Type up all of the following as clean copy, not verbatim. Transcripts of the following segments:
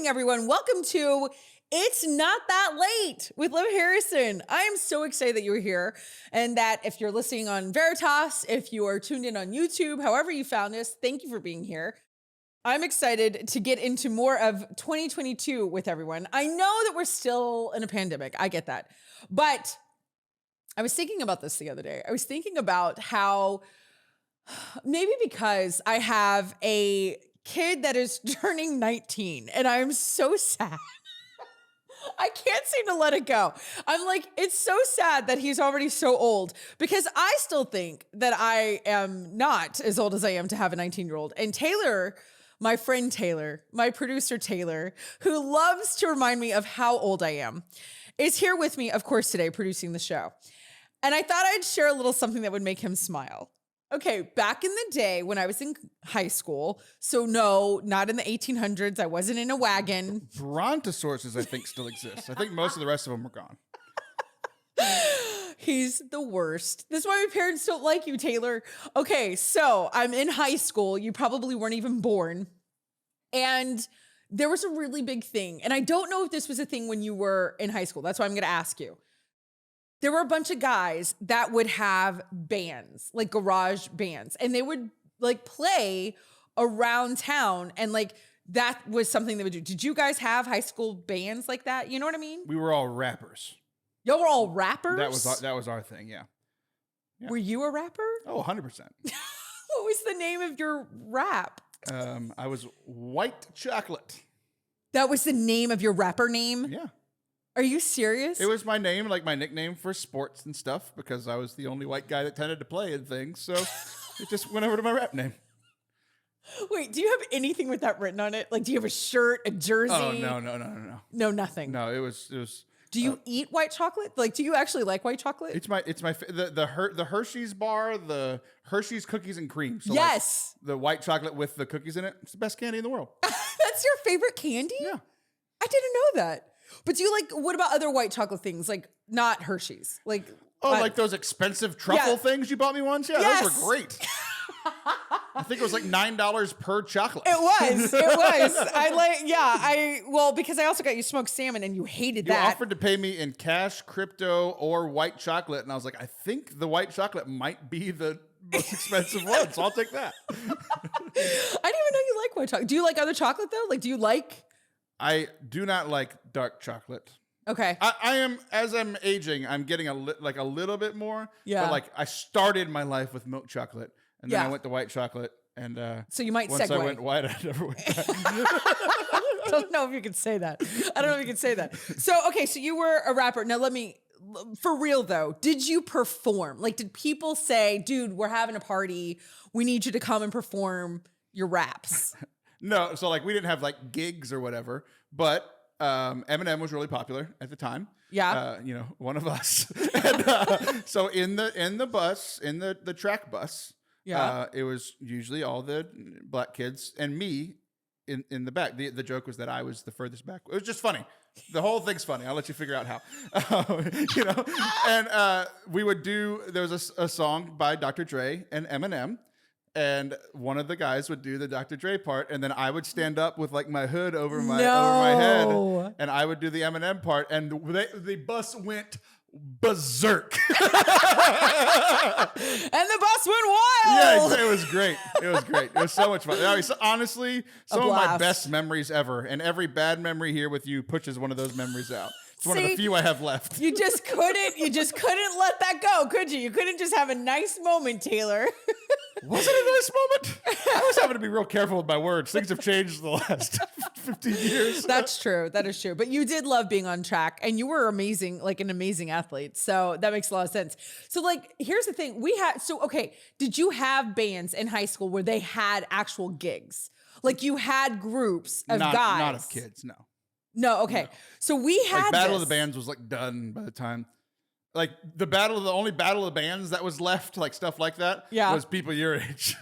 evening, everyone. Welcome to It's Not That Late with Liv Harrison. I am so excited that you're here and that if you're listening on Veritas, if you are tuned in on YouTube, however you found this, thank you for being here. I'm excited to get into more of 2022 with everyone. I know that we're still in a pandemic. I get that. But I was thinking about this the other day. I was thinking about how maybe because I have a kid that is turning 19 and I'm so sad. I can't seem to let it go. I'm like, it's so sad that he's already so old because I still think that I am not as old as I am to have a 19-year-old. And Taylor, my friend Taylor, my producer Taylor, who loves to remind me of how old I am, is here with me, of course, today producing the show. And I thought I'd share a little something that would make him smile. Okay, back in the day when I was in high school, so no, not in the 1800s, I wasn't in a wagon. Brontosauruses, I think, still exist. I think most of the rest of them are gone. He's the worst. This is why my parents don't like you, Taylor. Okay, so I'm in high school. You probably weren't even born. And there was a really big thing. And I don't know if this was a thing when you were in high school. That's why I'm going to ask you. There were a bunch of guys that would have bands, like garage bands, and they would like play around town. And like, that was something they would do. Did you guys have high school bands like that? You know what I mean? We were all rappers. Y'all were all rappers? That was our thing, yeah. Were you a rapper? Oh, 100%. What was the name of your rap? I was White Chocolate. That was the name of your rapper name? Yeah. Are you serious? It was my name, like my nickname for sports and stuff, because I was the only white guy that tended to play in things. So it just went over to my rap name. Wait, do you have anything with that written on it? Like, do you have a shirt, a jersey? Oh, no. No, nothing. No, it was. Do you eat white chocolate? Like, do you actually like white chocolate? It's my the Hershey's bar, the Hershey's cookies and cream. So yes. Like the white chocolate with the cookies in it. It's the best candy in the world. That's your favorite candy? Yeah. I didn't know that. But do you like, what about other white chocolate things? Like not Hershey's, like. Like those expensive truffle things you bought me once? Yeah, yes. Those were great. I think it was like $9 per chocolate. It was. Because I also got you smoked salmon and you hated that. You offered to pay me in cash, crypto, or white chocolate. And I was like, I think the white chocolate might be the most expensive one. So I'll take that. I didn't even know you like white chocolate. Do you like other chocolate though? Like, do you like? I do not like dark chocolate. Okay. I am, as I'm aging, I'm getting a little bit more. Yeah. But like I started my life with milk chocolate. And then I went to white chocolate, and so you might once segue. I went white, I never went back. I don't know if you can say that. So, okay, so you were a rapper. Now for real though, did you perform? Like, did people say, dude, we're having a party. We need you to come and perform your raps? No, so like we didn't have like gigs or whatever, but Eminem was really popular at the time. Yeah. One of us. And, so in the bus, in the track bus, yeah, it was usually all the black kids and me in the back. The joke was that I was the furthest back. It was just funny. The whole thing's funny. I'll let you figure out how. And we would do. There was a song by Dr. Dre and Eminem. And one of the guys would do the Dr. Dre part, and then I would stand up with like my hood over my head, and I would do the Eminem part, and the bus went berserk. And the bus went wild. Yeah, it was great. It was so much fun. Honestly, some of my best memories ever, and every bad memory here with you pushes one of those memories out. It's one of the few I have left. You just couldn't let that go, could you? You couldn't just have a nice moment, Taylor. Was it a nice moment? I was having to be real careful with my words. Things have changed in the last 15 years. That's true. That is true. But you did love being on track and you were amazing, like an amazing athlete. So that makes a lot of sense. So like, here's the thing. Did you have bands in high school where they had actual gigs? Like you had groups of guys? Not of kids, no. No, okay. No. So we had Battle of the Bands was like done by the time. Like the only battle of the bands that was left, like stuff like that, was people your age.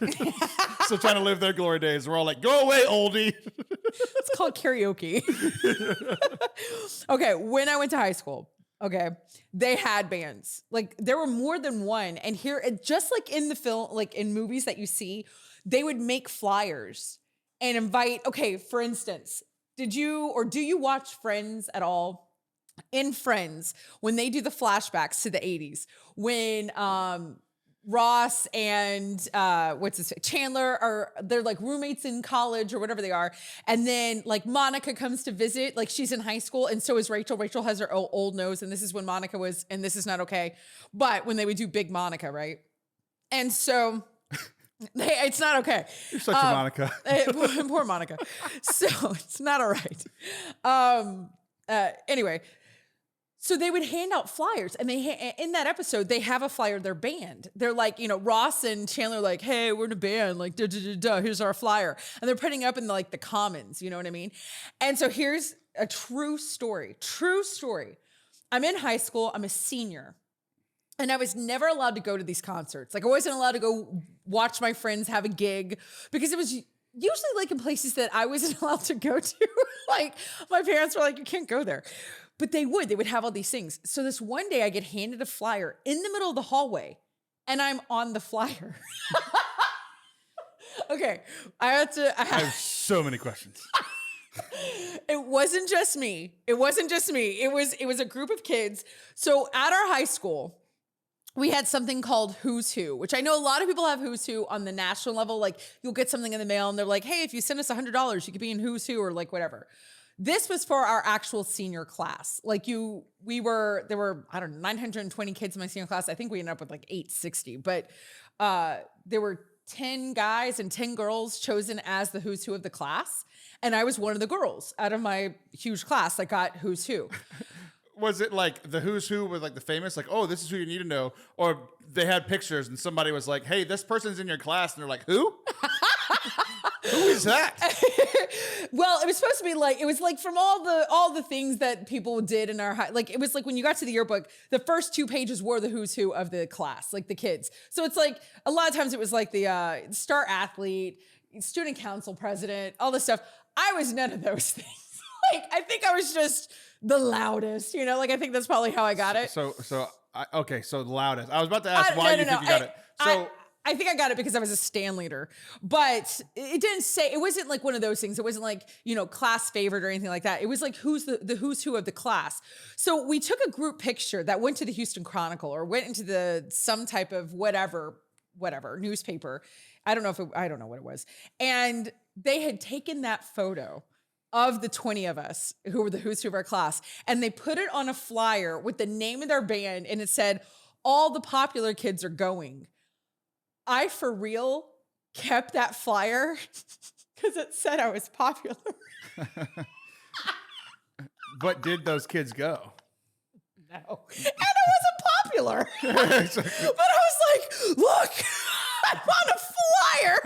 So trying to live their glory days. We're all like, go away, oldie. It's called karaoke. Okay, when I went to high school, they had bands. Like there were more than one. And here, just like in the film, like in movies that you see, they would make flyers and invite, for instance, Did you or do you watch Friends at all? In Friends, when they do the flashbacks to the 80s, when Ross and Chandler they're like roommates in college or whatever they are, and then like Monica comes to visit, like she's in high school, and so is Rachel. Rachel has her old nose, and this is when Monica was, and this is not okay. But when they would do Big Monica, right? And so it's not okay. You're such a Monica. Poor Monica. So it's not all right. Anyway. So they would hand out flyers, and in that episode, they have a flyer, their band. They're like, Ross and Chandler are like, hey, we're in a band, like, here's our flyer. And they're putting up in like the commons, you know what I mean? And so here's a true story. I'm in high school, I'm a senior, and I was never allowed to go to these concerts. Like I wasn't allowed to go watch my friends have a gig because it was usually like in places that I wasn't allowed to go to. Like my parents were like, you can't go there. But they would have all these things. So this one day I get handed a flyer in the middle of the hallway and I'm on the flyer. Okay. I have so many questions. It wasn't just me. It was a group of kids. So at our high school, we had something called Who's Who, which I know a lot of people have Who's Who on the national level. Like you'll get something in the mail and they're like, hey, if you send us $100, you could be in Who's Who or like whatever. This was for our actual senior class. Like there were, I don't know, 920 kids in my senior class. I think we ended up with like 860, but there were 10 guys and 10 girls chosen as the Who's Who of the class. And I was one of the girls out of my huge class that got Who's Who. Was it like the Who's Who with like the famous, like, oh, this is who you need to know? Or they had pictures and somebody was like, hey, this person's in your class. And they're like, who? Who is that? Well, it was supposed to be like, it was like from all the things that people did in our high, like it was like when you got to the yearbook, the first 2 pages were the Who's Who of the class, like the kids. So it's like a lot of times it was like the star athlete, student council president, all this stuff. I was none of those things. Like I think I was just the loudest, like I think that's probably how I got it. So the loudest. I was about to ask why you think you got it. So I think I got it because I was a stand leader, but it didn't say, it wasn't like one of those things. It wasn't like, class favorite or anything like that. It was like, who's the Who's Who of the class. So we took a group picture that went to the Houston Chronicle or went into some type of whatever newspaper. I don't know what it was. And they had taken that photo of the 20 of us who were the Who's Who of our class. And they put it on a flyer with the name of their band. And it said, all the popular kids are going. I, for real, kept that flyer because it said I was popular. But did those kids go? No. And I wasn't popular. Exactly. But I was like, look, I'm on a flyer.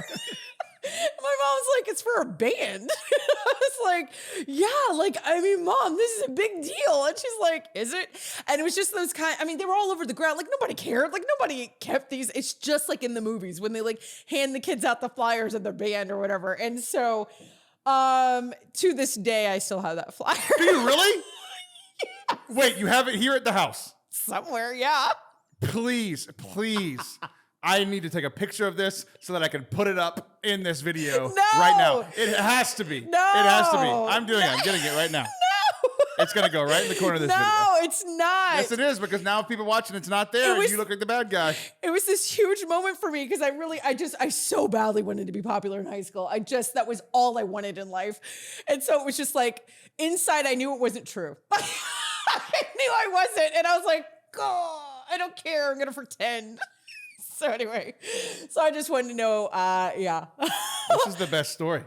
My mom was like, it's for a band. I was like, yeah, like, I mean, Mom, this is a big deal. And she's like, is it? And it was just those they were all over the ground. Like, nobody cared. Like, nobody kept these. It's just like in the movies when they like hand the kids out the flyers of their band or whatever. And so, to this day, I still have that flyer. Do you really? Yes. Wait, you have it here at the house? Somewhere, yeah. Please. I need to take a picture of this so that I can put it up in this video right now. It has to be. No. It has to be. I'm doing it. I'm getting it right now. No. It's going to go right in the corner of this video. No, it's not. Yes, it is, because now if people watching it's not there and you look like the bad guy. It was this huge moment for me because I so badly wanted to be popular in high school. That was all I wanted in life. And so it was just like, inside I knew it wasn't true. I knew I wasn't. And I was like, oh, I don't care. I'm going to pretend. So anyway, I just wanted to know, yeah. This is the best story.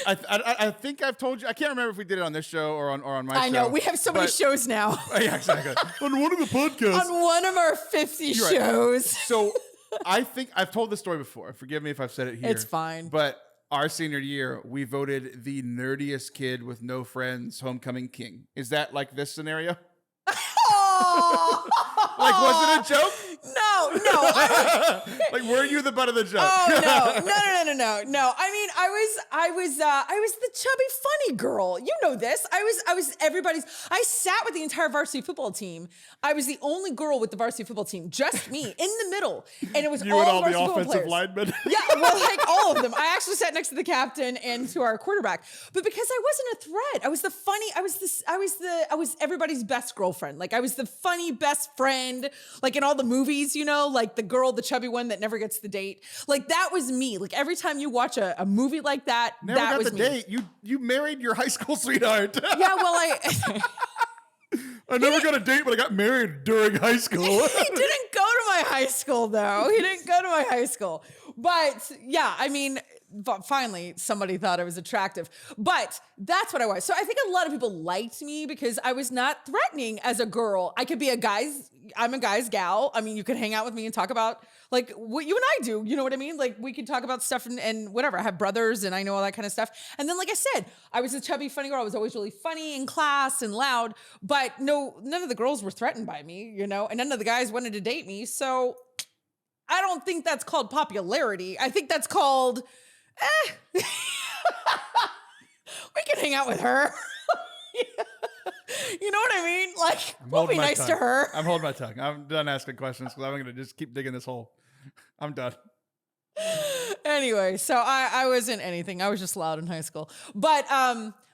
I think I've told you. I can't remember if we did it on this show or on my show. I know. We have so many shows now. Yeah, exactly. On one of the podcasts. On one of our 50 shows. So I think I've told this story before. Forgive me if I've said it here. It's fine. But our senior year, we voted the nerdiest kid with no friends homecoming king. Is that like this scenario? Like, was it a joke? No. Like, were you the butt of the joke? Oh, no. I mean, I was the chubby funny girl. You know this. I sat with the entire varsity football team. I was the only girl with the varsity football team, just me in the middle. And it was You all and all varsity the football offensive players. linemen. Yeah, well, like all of them. I actually sat next to the captain and to our quarterback. But because I wasn't a threat, I was everybody's best girlfriend. Like I was the funny best friend, like in all the movies, you know, like the girl, the chubby one that never gets the date. Like that was me. Like every time you watch a movie like that, Never that got was the me. date. You married your high school sweetheart. Yeah, well, I never got a date, but I got married during high school. He didn't go to my high school, though. He didn't go to my high school. But yeah, I mean, finally, somebody thought I was attractive. But that's what I was. So I think a lot of people liked me because I was not threatening as a girl. I could be I'm a guy's gal. I mean, you could hang out with me and talk about like what you and I do. You know what I mean? Like we could talk about stuff and whatever. I have brothers and I know all that kind of stuff. And then, like I said, I was a chubby, funny girl. I was always really funny in class and loud. But no, none of the girls were threatened by me, you know, and none of the guys wanted to date me. So I don't think that's called popularity. I think that's called, we can hang out with her. You know what I mean? Like, we'll be nice to her. I'm holding my tongue. I'm done asking questions because I'm going to just keep digging this hole. I'm done. Anyway, so I wasn't anything. I was just loud in high school. But,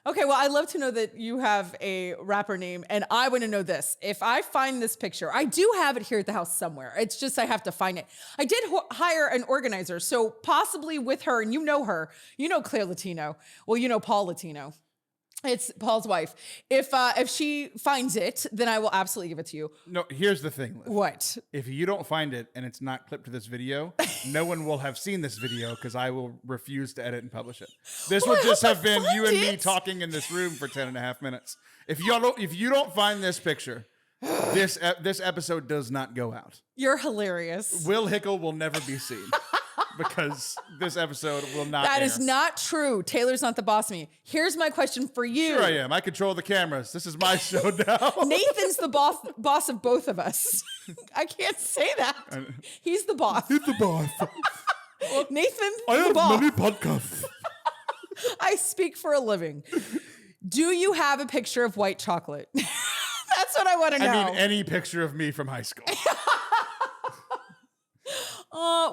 okay, well, I'd love to know that you have a rapper name, and I want to know this. If I find this picture, I do have it here at the house somewhere. It's just I have to find it. I did hire an organizer, so possibly with her, and you know her. You know Claire Latino. Well, you know Paul Latino. It's Paul's wife. If she finds it, then I will absolutely give it to you. No, here's the thing, Liv. What? If you don't find it and it's not clipped to this video, no one will have seen this video because I will refuse to edit and publish it. This will just have been you and me talking in this room for 10 and a half minutes. If you don't find this picture, this episode does not go out. You're hilarious. Will Hickl will never be seen. Because this episode will not That air. is not true. Taylor's not the boss of me. Here's my question for you. Sure I am. I control the cameras. This is my show now. Nathan's the boss of both of us. I can't say that. He's the boss. He's the boss. Nathan, I the have boss. many podcasts. I speak for a living. Do you have a picture of white chocolate? That's what I want to know. I mean, any picture of me from high school.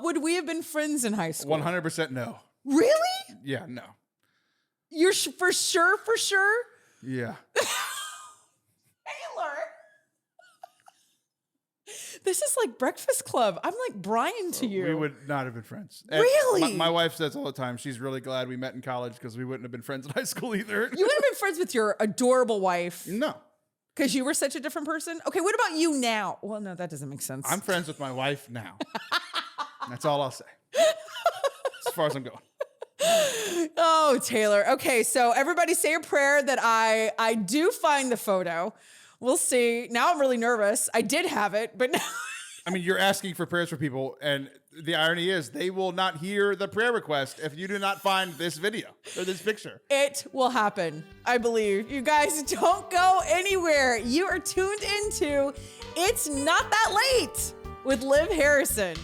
Would we have been friends in high school? 100% no. Really? Yeah, no. You're for sure? Yeah. Taylor. This is like Breakfast Club. I'm like Brian to you. We would not have been friends. Really? My wife says all the time she's really glad we met in college because we wouldn't have been friends in high school either. You wouldn't have been friends with your adorable wife. No. Because you were such a different person? Okay, what about you now? Well, no, that doesn't make sense. I'm friends with my wife now. That's all I'll say. As far as I'm going. Oh, Taylor. Okay, so everybody say a prayer that I do find the photo. We'll see. Now I'm really nervous. I did have it, but now... I mean, you're asking for prayers for people, and the irony is they will not hear the prayer request if you do not find this video or this picture. It will happen, I believe. You guys don't go anywhere. You are tuned into It's Not That Late with Liv Harrison.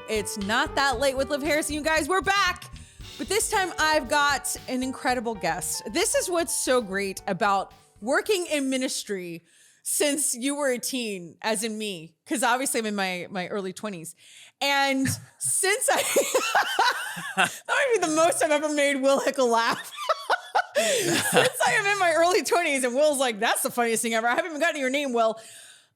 It's Not That Late with Liv Harrison. You guys, we're back. But this time I've got an incredible guest. This is what's so great about working in ministry since you were a teen, as in me, because obviously I'm in my early 20s. And since that might be the most I've ever made Will Hickl laugh. Since I am in my early 20s, and Will's like, that's the funniest thing ever. I haven't even gotten your name, Will.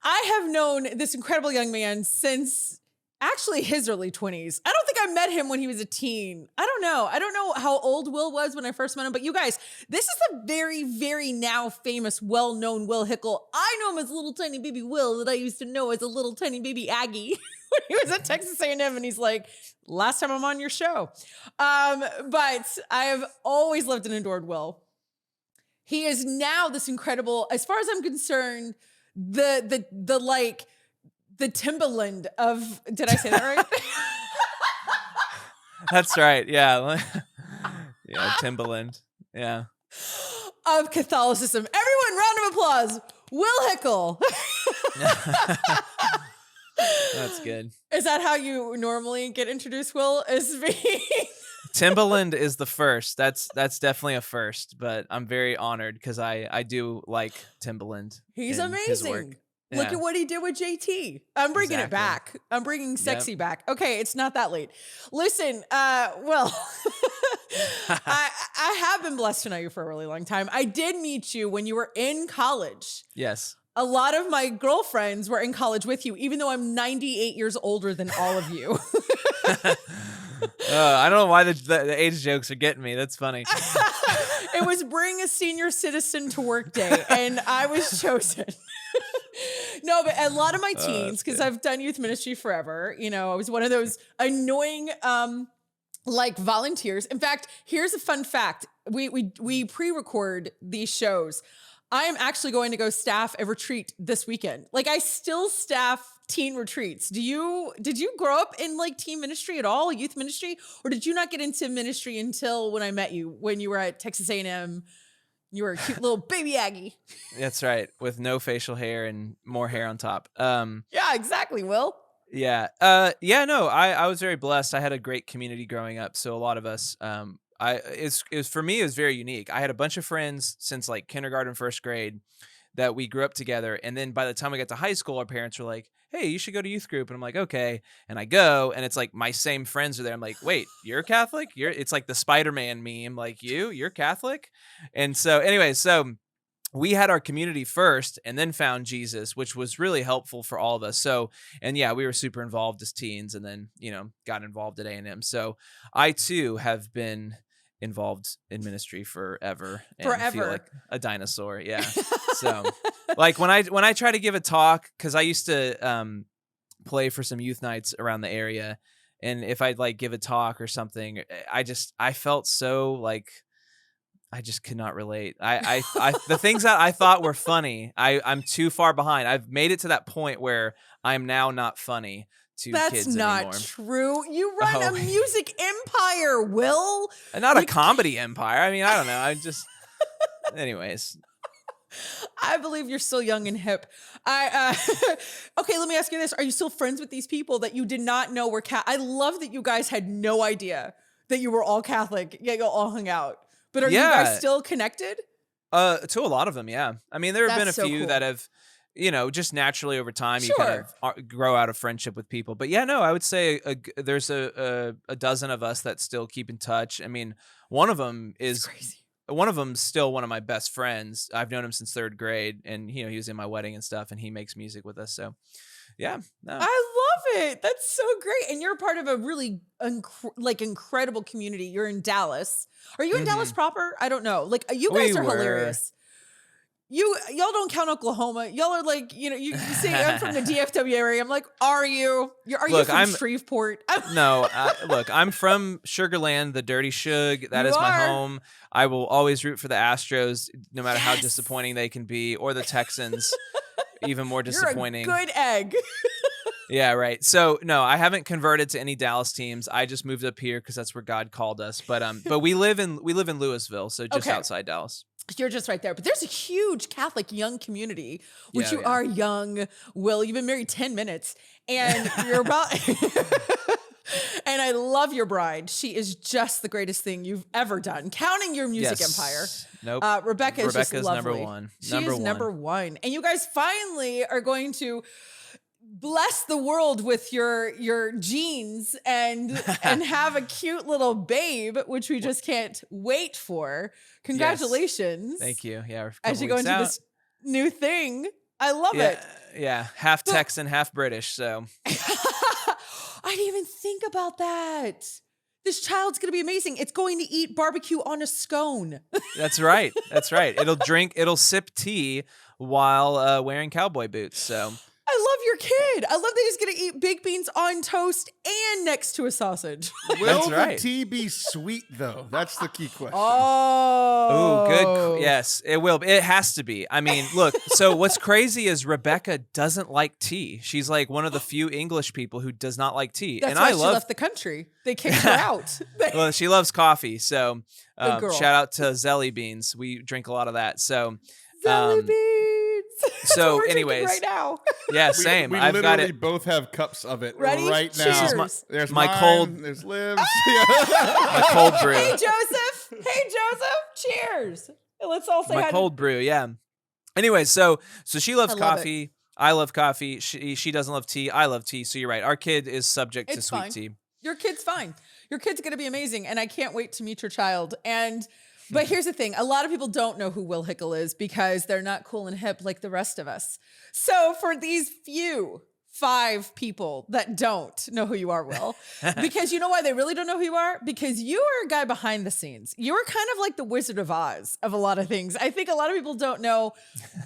I have known this incredible young man since actually his early 20s. I don't think I met him when he was a teen. I don't know. I don't know how old Will was when I first met him, but you guys, this is the very, very now famous, well-known Will Hickl. I know him as little tiny baby Will that I used to know as a little tiny baby Aggie when he was at Texas A&M, and he's like, last time I'm on your show. But I have always loved and adored Will. He is now this incredible, as far as I'm concerned, the Timbaland of, did I say that right? That's right. Yeah. Yeah. Timbaland. Yeah. Of Catholicism. Everyone, round of applause. Will Hickl. That's good. Is that how you normally get introduced, Will? As being Timbaland is the first. That's definitely a first, but I'm very honored because I do like Timbaland. he's and his work. amazing. Look Yeah, at what he did with JT. I'm bringing it exactly. back. I'm bringing Yep. sexy back. Okay, it's not that late. Listen, well, I have been blessed to know you for a really long time. I did meet you when you were in college. Yes. A lot of my girlfriends were in college with you, even though I'm 98 years older than all of you. I don't know why the age jokes are getting me. That's funny. It was Bring a Senior Citizen to Work Day, and I was chosen. No, but a lot of my teens, because I've done youth ministry forever, you know, I was one of those annoying like volunteers. In fact, here's a fun fact. We pre-record these shows. I am actually going to go staff a retreat this weekend. Like, I still staff teen retreats. Did you grow up in like teen ministry at all, youth ministry, or did you not get into ministry until when I met you, when you were at Texas A&M? You were a cute little baby Aggie. That's right, with no facial hair and more hair on top. Yeah, exactly, Will. Yeah. No, I was very blessed. I had a great community growing up. So a lot of us, for me, it was very unique. I had a bunch of friends since like kindergarten, first grade that we grew up together. And then by the time we got to high school, our parents were like, hey, you should go to youth group. And I'm like, okay. And I go, and it's like my same friends are there. I'm like, wait, you're Catholic? It's like the Spider-Man meme. Like you're Catholic? And so anyway, so we had our community first and then found Jesus, which was really helpful for all of us. So, and yeah, we were super involved as teens and then, got involved at A&M. So I too have been involved in ministry forever and feel like a dinosaur. Yeah. So like when I try to give a talk, cause I used to play for some youth nights around the area. And if I'd like give a talk or something, I felt so like, I just could not relate. I the things that I thought were funny, I'm too far behind. I've made it to that point where I'm now not funny to kids anymore. That's not true. You run a music empire, Will. Not a comedy empire. I mean, I don't know. Anyways. I believe you're still young and hip. Okay, let me ask you this. Are you still friends with these people that you did not know were I love that you guys had no idea that you were all Catholic, yet you all hung out. But are you guys still connected? To a lot of them, yeah. I mean, there have been a few cool. that have, just naturally over time, you kind of grow out of friendship with people. But yeah, no, I would say there's a dozen of us that still keep in touch. I mean, one of them is crazy. One of them's still one of my best friends. I've known him since third grade, and he was in my wedding and stuff, and he makes music with us. So, yeah, no. I love it. That's so great. And you're part of a really incredible community. You're in Dallas. Are you in Dallas proper? I don't know. Like, you guys are hilarious. Y'all don't count Oklahoma. Y'all are like, you say I'm from the DFW area. I'm like, are you? Are you from Shreveport? No, look, I'm from Sugar Land, the dirty Shug. That is my home. I will always root for the Astros, no matter how disappointing they can be, or the Texans, even more disappointing. You're a good egg. Yeah, right. So no, I haven't converted to any Dallas teams. I just moved up here because that's where God called us. But we live in Louisville, so just outside Dallas. You're just right there. But there's a huge Catholic young community, which you are young, Will. You've been married 10 minutes, and you're about. And I love your bride. She is just the greatest thing you've ever done. Counting your music empire. Nope. Rebecca's just lovely. Number one. She is number one. And you guys finally are going to bless the world with your genes and have a cute little babe, which we just can't wait for. Congratulations. Yes. Thank you. Yeah. As you go into this new thing. I love it. Yeah. Half Texan, half British. So I didn't even think about that. This child's going to be amazing. It's going to eat barbecue on a scone. That's right. It'll sip tea while wearing cowboy boots. So I love your kid. I love that he's going to eat baked beans on toast and next to a sausage. Will the tea be sweet, though? That's the key question. Oh. Good. Yes, it will. It has to be. I mean, look, so what's crazy is Rebecca doesn't like tea. She's like one of the few English people who does not like tea. That's why she left the country. They kicked her out. Well, she loves coffee. So shout out to Zelly Beans. We drink a lot of that. So Zelly Beans. So we're anyways, right now. Yeah, same. We I've got literally it. both have cups of it Ready? right now. Cheers. There's my mine, cold- There's Liv's. My cold brew. Hey, Joseph. Hey, Joseph. Cheers. Let's all say My hi. cold brew. Yeah. Anyway, so she loves I love it. coffee. I love coffee. She doesn't love tea. I love tea. So you're right. Our kid is subject to It's sweet fine. tea. Your kid's fine. Your kid's going to be amazing. And I can't wait to meet your child. But here's the thing. A lot of people don't know who Will Hickl is because they're not cool and hip like the rest of us. So for these 5 people that don't know who you are, Will, because you know why they really don't know who you are? Because you are a guy behind the scenes. You're kind of like the Wizard of Oz of a lot of things. I think a lot of people don't know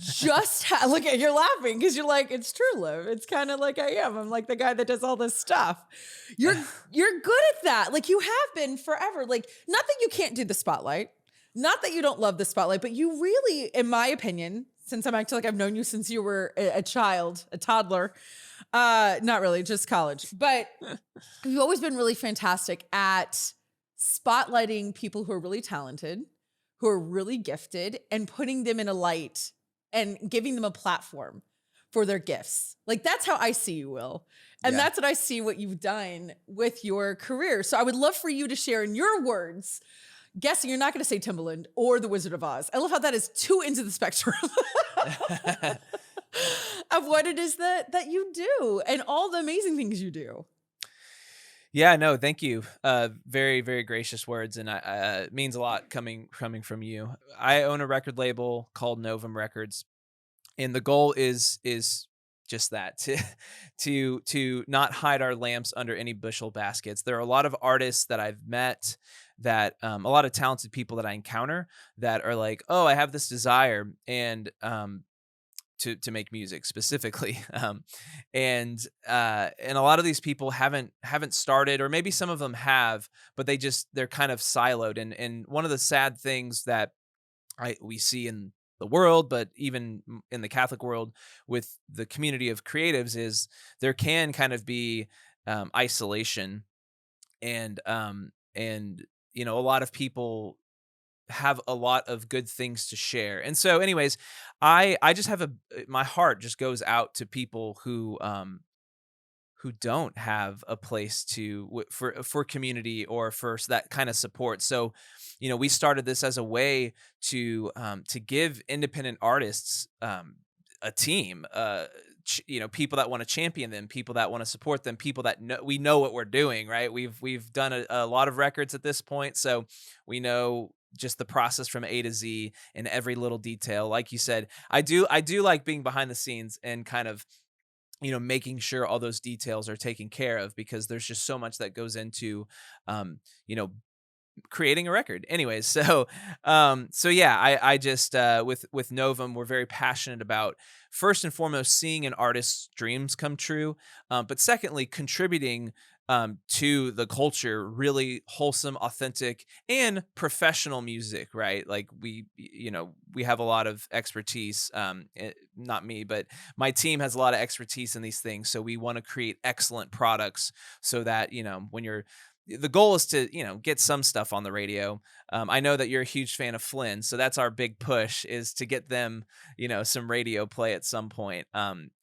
just how, look at, you're laughing because you're like, it's true, Liv. It's kind of like I am. I'm like the guy that does all this stuff. You're good at that. Like you have been forever. Like not that you can't do the spotlight, not that you don't love the spotlight, but you really, in my opinion, since I'm acting like I've known you since you were a child, a toddler, not really, just college, but you've always been really fantastic at spotlighting people who are really talented, who are really gifted, and putting them in a light and giving them a platform for their gifts. Like that's how I see you, Will. And Yeah. that's what I see what you've done with your career. So I would love for you to share in your words, guessing you're not going to say Timbaland or the Wizard of Oz. I love how that is 2 ends of the spectrum of what it is that you do and all the amazing things you do. Yeah, no, thank you. Very, very gracious words, and it means a lot coming from you. I own a record label called Novum Records, and the goal is just that to not hide our lamps under any bushel baskets. There are a lot of artists that I've met, that a lot of talented people that I encounter that are like, oh, I have this desire and to make music specifically, and a lot of these people haven't started, or maybe some of them have, but they're kind of siloed. And one of the sad things that we see in the world, but even in the Catholic world with the community of creatives, is there can kind of be isolation, and a lot of people have a lot of good things to share. And so anyways, I just have my heart just goes out to people who don't have a place for community or for that kind of support. So, we started this as a way to give independent artists a team, people that want to champion them, people that want to support them, people that we know what we're doing, right? We've done a lot of records at this point, so we know just the process from A to Z and every little detail. Like you said, I do like being behind the scenes and kind of making sure all those details are taken care of, because there's just so much that goes into creating a record. Anyways, so yeah, I just with Novum, we're very passionate about, first and foremost, seeing an artist's dreams come true, but secondly, contributing to the culture, really wholesome, authentic, and professional music, right? Like we have a lot of expertise, not me, but my team has a lot of expertise in these things. So we want to create excellent products so that, the goal is to, get some stuff on the radio. I know that you're a huge fan of Flynn, so that's our big push, is to get them, some radio play at some point.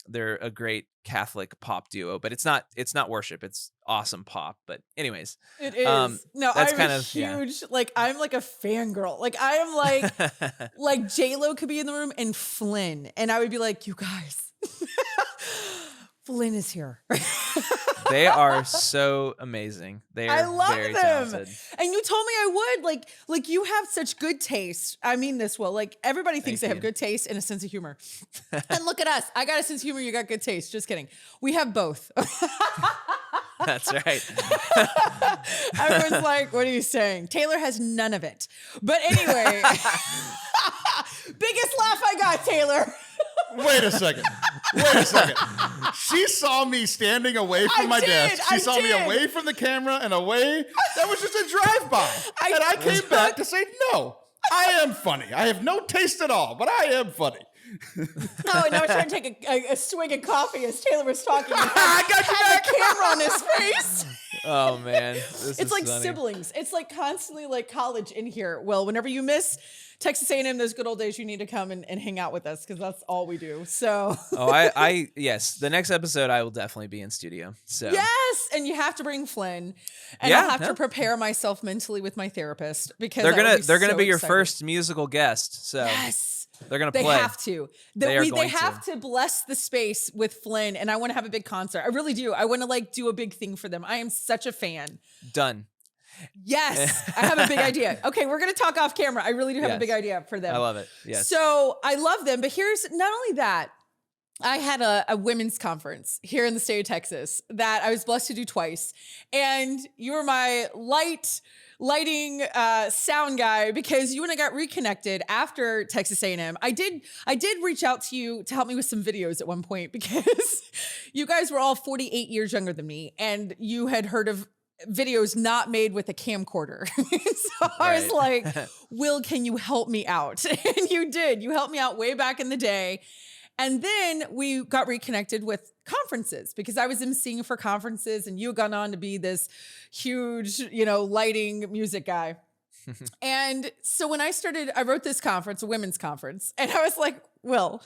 They're a great Catholic pop duo, but it's not worship. It's awesome pop. But anyways, It is. No, that's I'm kind a of huge, like, I'm like a fangirl. Like, I am like, like J-Lo could be in the room and Flynn. And I would be like, you guys, Flynn is here. They are so amazing. They are I love very them. talented. And you told me I would. Like you have such good taste. I mean this, Will. Like everybody thinks they have good taste and a sense of humor. And look at us. I got a sense of humor. You got good taste. Just kidding. We have both. That's right. Everyone's like, what are you saying? Taylor has none of it. But anyway, biggest laugh I got, Taylor. Wait a second. She saw me standing away from my desk. She saw me away from the camera and away. That was just a drive-by. And I came back to say, no, I am funny. I have no taste at all, but I am funny. Oh, and I was trying to take a swig of coffee as Taylor was talking. I got the camera on his face. Oh man, it's like funny. Siblings. It's like constantly like college in here. Well, whenever you miss Texas A&M, those good old days, you need to come and hang out with us because that's all we do. So Yes, the next episode I will definitely be in studio. So yes, and you have to bring Flynn, and Yeah, I'll have no. to prepare myself mentally with my therapist because they're that will gonna so be your exciting. first musical guest. So Yes. they're gonna They play. have to. They are They going have to bless the space with Flynn, and I want to have a big concert. I really do. I want to like do a big thing for them. I am such a fan. Done. Yes, I have a big idea. Okay, we're gonna talk off camera. I really do have a big Yes. idea for them. I love it. Yes. So I love them, but here's not only that. I had a women's conference here in the state of Texas that I was blessed to do twice, and you were my lighting sound guy because you and I got reconnected after Texas A&M. I did reach out to you to help me with some videos at one point because you guys were all 48 years younger than me, and you had heard of videos not made with a camcorder. So I was like, Will, can you help me out? And you did. You helped me out way back in the day. And then we got reconnected with conferences because I was emceeing for conferences and you had gone on to be this huge, lighting music guy. And so when I wrote this conference, a women's conference, and I was like, Will,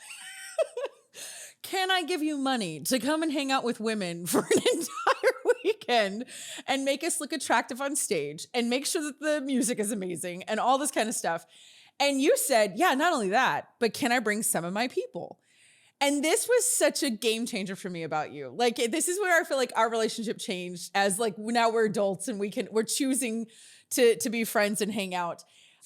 can I give you money to come and hang out with women for an entire weekend and make us look attractive on stage and make sure that the music is amazing and all this kind of stuff? And you said, yeah, not only that, but can I bring some of my people? And this was such a game changer for me about you. Like, this is where I feel like our relationship changed as like now we're adults and we're choosing to be friends and hang out.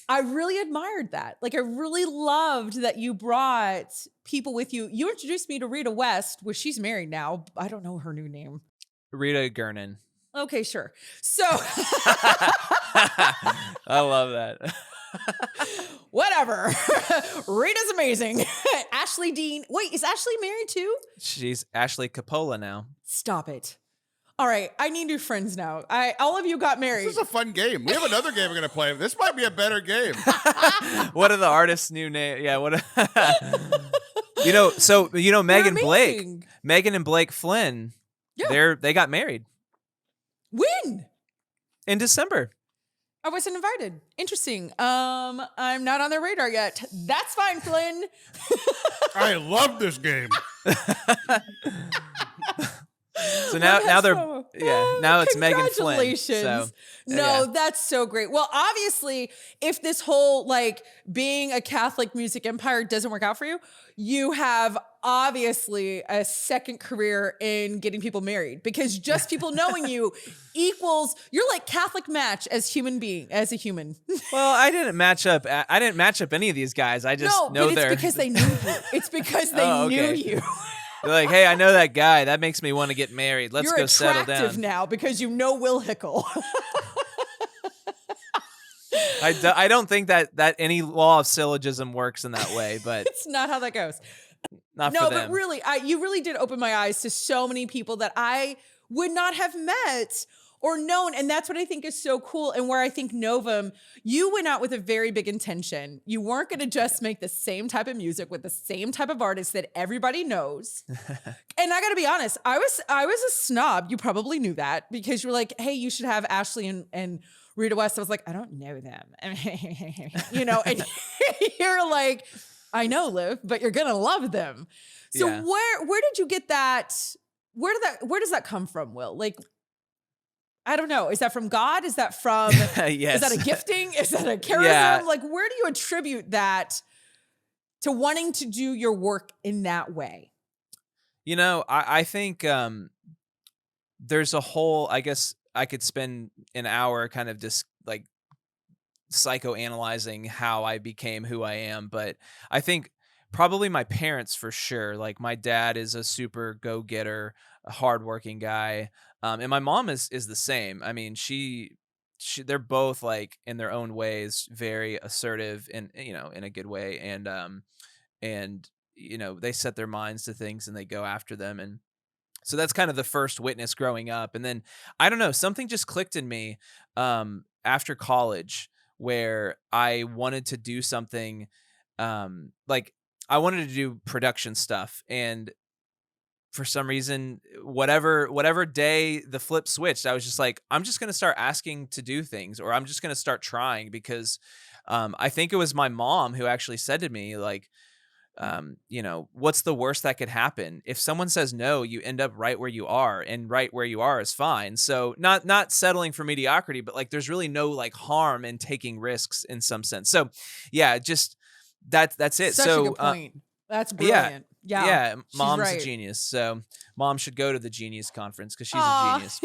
I really admired that. Like, I really loved that you brought people with you. You introduced me to Rita West, which she's married now. I don't know her new name. Rita Gernon. Okay, sure. So I love that. Whatever. Rita's amazing. Ashley Dean. Wait, is Ashley married too? She's Ashley Coppola now. Stop it. All right, I need new friends now. All of you got married. This is a fun game. We have another game we're going to play. This might be a better game. What are the artists' new name? Yeah, what? Megan and Blake Flynn. Yeah. They got married When? in December. I wasn't invited. Interesting. I'm not on their radar yet. That's fine, Flynn. I love this game. So now it's Megan Flynn. Congratulations. So, no, that's so great. Well, obviously, if this whole like being a Catholic music empire doesn't work out for you, you have obviously a second career in getting people married because just people knowing you equals you're like Catholic match as a human. Well, I didn't match up any of these guys. I just know but it's because they knew you. It's because they knew you. They're like, hey, I know that guy. That makes me want to get married. Let's go settle down. You're attractive now because you know Will Hickl. I don't think that any law of syllogism works in that way, but it's not how that goes. Not for them. But really, you really did open my eyes to so many people that I would not have met or known. And that's what I think is so cool. And where I think Novum, you went out with a very big intention. You weren't going to just make the same type of music with the same type of artists that everybody knows. And I got to be honest, I was a snob. You probably knew that because you were like, hey, you should have Ashley and Rita West. I was like, I don't know them. And you're like, I know, Liv, but you're going to love them. So where did you get that? Where does that come from, Will? Like, I don't know. Is that from God? Is that from, yes. Is that a gifting? Is that a charism? Yeah. Like, where do you attribute that to wanting to do your work in that way? I think there's a whole, I guess I could spend an hour kind of just like psychoanalyzing how I became who I am. But I think probably my parents for sure. Like my dad is a super go-getter, a hardworking guy. And my mom is the same. I mean, they're both like in their own ways, very assertive and, in a good way. And they set their minds to things and they go after them. And so that's kind of the first witness growing up. And then I don't know, something just clicked in me after college where I wanted to do something like I wanted to do production stuff. And for some reason, whatever day the flip switched, I was just like, I'm just going to start asking to do things, or I'm just going to start trying because I think it was my mom who actually said to me, like, what's the worst that could happen? If someone says no, you end up right where you are, and right where you are is fine. So not settling for mediocrity, but like there's really no like harm in taking risks in some sense. So yeah, just that's it. Such a So good point. That's yeah. brilliant. Yeah, Yeah, she's mom's a right. genius. So mom should go to the genius conference because she's a Aw. genius.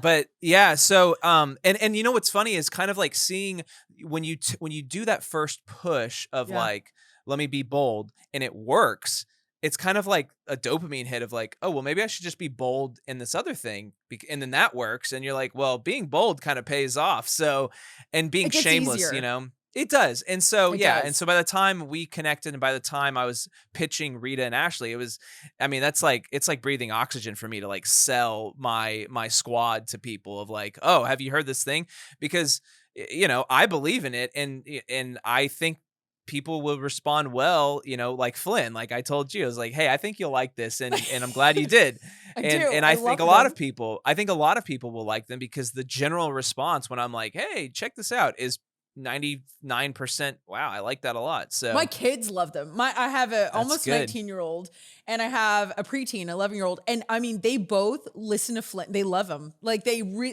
But yeah, so and you know what's funny is kind of like seeing when you do that first push of Yeah. like, let me be bold, and it works. It's kind of like a dopamine hit of like, oh well, maybe I should just be bold in this other thing, and then that works, and you're like, well, being bold kind of pays off. So, and being It gets shameless, easier. it does. And so, It yeah. And does. so by the time we connected and by the time I was pitching Rita and Ashley, it was, I mean, it's like breathing oxygen for me to like sell my squad to people of like, oh, have you heard this thing? Because, I believe in it. And I think people will respond well, like Flynn, like I told you, I was like, hey, I think you'll like this. And I'm glad you did. I And do. and I I think love a lot them. of people, I think a lot of people will like them because the general response when I'm like, hey, check this out is 99%. Wow, I like that a lot. My So kids love them. I have a that's almost good. 19-year-old and I have a preteen, 11-year-old. And I mean, they both listen to Flint. They love him. Like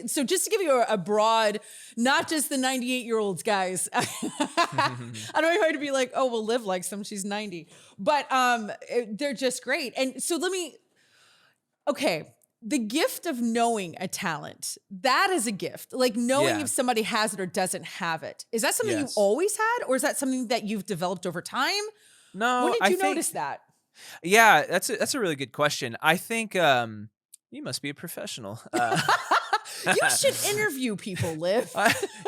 so just to give you a broad, not just the 98-year-olds guys. I don't want anybody to be like, oh, well, Liv likes them. She's 90, but they're just great. And so okay. The gift of knowing a talent, that is a gift. Like knowing Yeah. if somebody has it or doesn't have it. Is that something you Yes. always had, or is that something that you've developed over time? When No, did I you think notice that? yeah, that's a really good question. I think you must be a professional. You should interview people, Liv.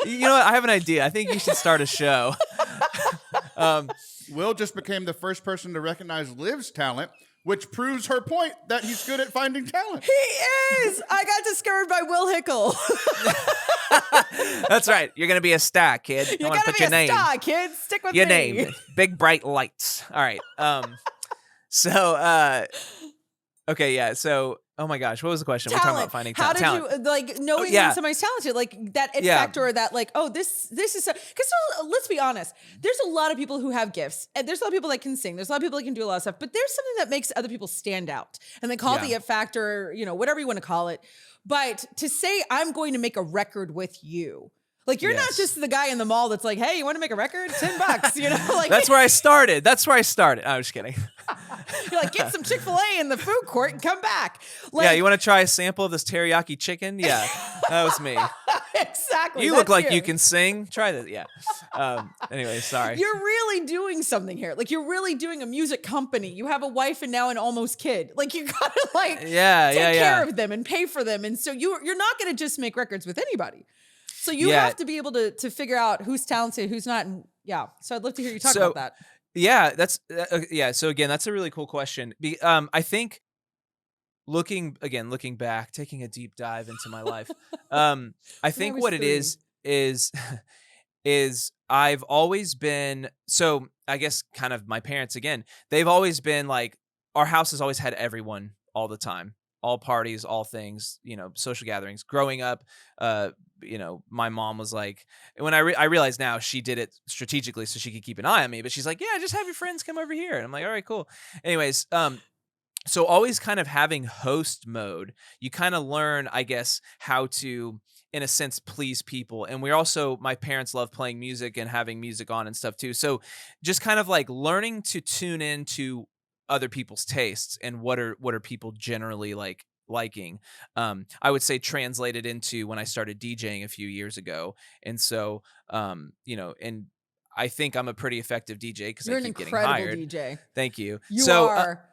You know what? I have an idea. I think you should start a show. um Will just became the first person to recognize Liv's talent, which proves her point that he's good at finding talent. He is. I got discovered by Will Hickl. That's right. You're gonna be a star, kid. You I want to gotta put be your a name. star, kids. Stick with Your me. name. Big bright lights. All right. So okay, yeah. So oh my gosh, what was the question? We're talking about Talent. finding How talent. did you like knowing when Yeah. somebody's talented, like that it Yeah. factor, or that like, oh, this is because let's be honest, there's a lot of people who have gifts, and there's a lot of people that can sing, there's a lot of people that can do a lot of stuff, but there's something that makes other people stand out, and they call it the Yeah. it factor, whatever you want to call it. But to say I'm going to make a record with you. Like you're not Yes. just the guy in the mall that's like, hey, you want to make a record? $10, like That's where I started. I'm just kidding. you're like, get some Chick-fil-A in the food court and come back. Like, Yeah, you want to try a sample of this teriyaki chicken? Yeah, that was me. exactly. You look that's like you can sing. Try this. Yeah. Anyway, sorry. You're really doing something here. Like you're really doing a music company. You have a wife and now an almost kid. Like you gotta like Yeah, take yeah, care yeah. of them and pay for them. And so you're not gonna just make records with anybody. So you Yeah. have to be able to figure out who's talented, who's not. And yeah. So I'd love to hear you talk So about that. yeah, that's yeah. So again, that's a really cool question. I think looking back, taking a deep dive into my life, I think was what it 3. is is I've always been, so I guess kind of my parents again, they've always been like, our house has always had everyone all the time, all parties, all things, social gatherings. Growing up, my mom was like, when I realize now she did it strategically so she could keep an eye on me, but she's like, yeah, just have your friends come over here. And I'm like, all right, cool. Anyways, so always kind of having host mode, you kind of learn, I guess, how to, in a sense, please people. And my parents love playing music and having music on and stuff too. So just kind of like learning to tune into other people's tastes and what are people generally like liking. I would say translated into when I started DJing a few years ago. And so, and I think I'm a pretty effective DJ because I You're an keep getting incredible hired. DJ. Thank you. You So, are.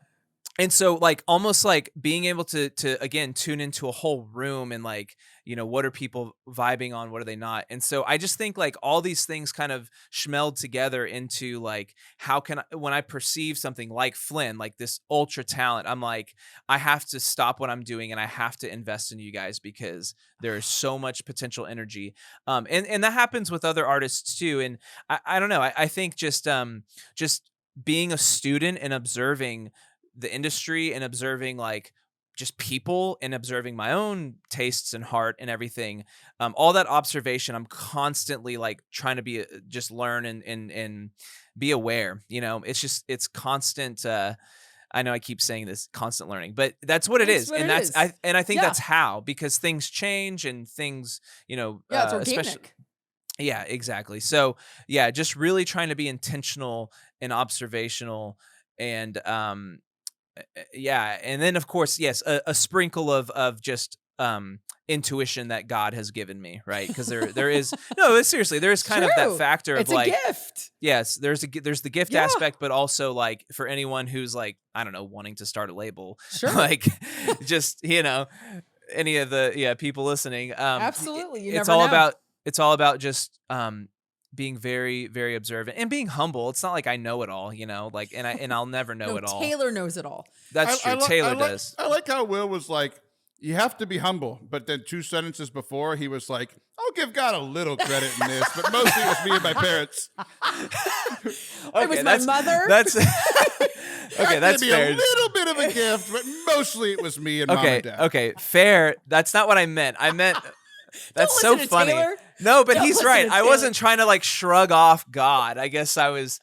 and so like almost like being able to again tune into a whole room and like, what are people vibing on, what are they not? And so I just think like all these things kind of schmeld together into like, how can when I perceive something like Flynn, like this ultra talent, I'm like, I have to stop what I'm doing and I have to invest in you guys because there is so much potential energy. And that happens with other artists too. And I don't know. I think just being a student and observing the industry and observing like just people and observing my own tastes and heart and everything, all that observation, I'm constantly like trying to be just learn and be aware. It's constant. I know I keep saying this, constant learning, but that's what it That's is, what and it that's is. I think Yeah. that's how, because things change and things, Yeah, it's especially. organic. Yeah, exactly. So yeah, just really trying to be intentional and observational, and yeah, and then of course, yes, a sprinkle of just intuition that God has given me, right? Because there is no, seriously, there is It's kind of that true. factor of It's a like, gift. yes, there's the gift Yeah. aspect, but also like for anyone who's like, I don't know, wanting to start a label, Sure. like just any of the people listening, Absolutely. You it's never all know. about just being very, very observant and being humble. It's not like I know it all, like, and I'll never know No, it all. Taylor knows it all. That's true. Taylor does. I like how Will was like, you have to be humble, but then 2 sentences before he was like, I'll give God a little credit in this, but mostly it was me and my parents. It was my mother. That's okay. That's Maybe fair. a little bit of a gift, but mostly it was me and mom Okay. and dad. Okay. Fair. That's not what I meant. I meant that's so listen to funny. Taylor. No, but Don't he's listen right. to I Taylor. wasn't trying to like shrug off God. I guess I was